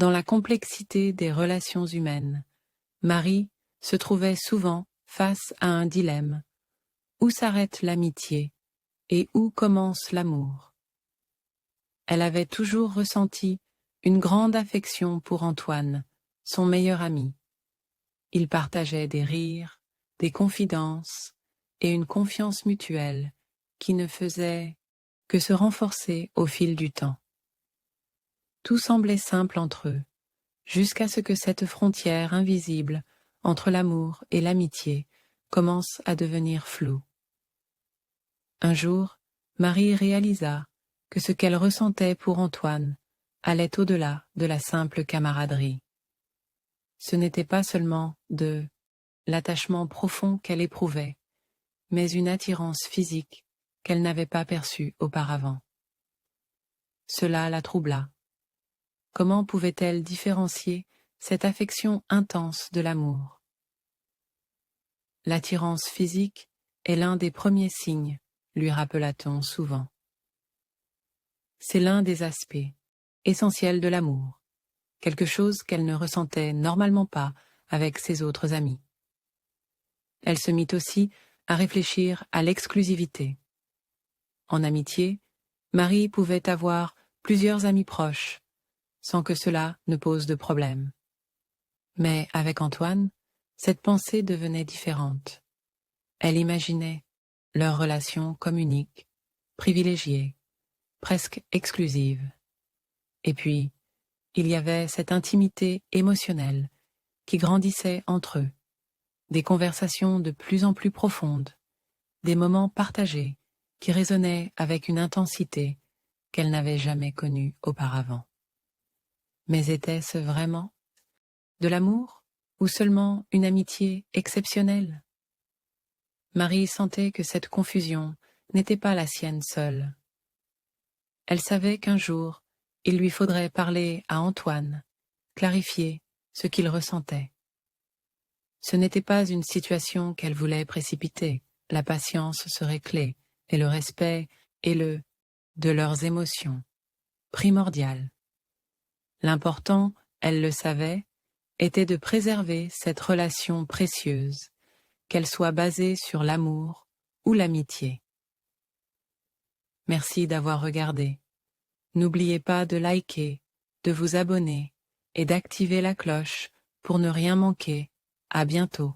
Dans la complexité des relations humaines, Marie se trouvait souvent face à un dilemme. Où s'arrête l'amitié et où commence l'amour? Elle avait toujours ressenti une grande affection pour Antoine, son meilleur ami. Ils partageaient des rires, des confidences et une confiance mutuelle qui ne faisait que se renforcer au fil du temps. Tout semblait simple entre eux, jusqu'à ce que cette frontière invisible entre l'amour et l'amitié commence à devenir floue. Un jour, Marie réalisa que ce qu'elle ressentait pour Antoine allait au-delà de la simple camaraderie. Ce n'était pas seulement de l'attachement profond qu'elle éprouvait, mais une attirance physique qu'elle n'avait pas perçue auparavant. Cela la troubla. Comment pouvait-elle différencier cette affection intense de l'amour? L'attirance physique est l'un des premiers signes, lui rappela-t-on souvent. C'est l'un des aspects essentiels de l'amour, quelque chose qu'elle ne ressentait normalement pas avec ses autres amis. Elle se mit aussi à réfléchir à l'exclusivité. En amitié, Marie pouvait avoir plusieurs amis proches, sans que cela ne pose de problème. Mais avec Antoine, cette pensée devenait différente. Elle imaginait leur relation comme unique, privilégiée, presque exclusive. Et puis, il y avait cette intimité émotionnelle qui grandissait entre eux, des conversations de plus en plus profondes, des moments partagés qui résonnaient avec une intensité qu'elle n'avait jamais connue auparavant. Mais était-ce vraiment de l'amour ou seulement une amitié exceptionnelle? Marie sentait que cette confusion n'était pas la sienne seule. Elle savait qu'un jour, il lui faudrait parler à Antoine, clarifier ce qu'il ressentait. Ce n'était pas une situation qu'elle voulait précipiter, la patience serait clé, et le respect et de leurs émotions, primordial. L'important, elle le savait, était de préserver cette relation précieuse, qu'elle soit basée sur l'amour ou l'amitié. Merci d'avoir regardé. N'oubliez pas de liker, de vous abonner et d'activer la cloche pour ne rien manquer. À bientôt.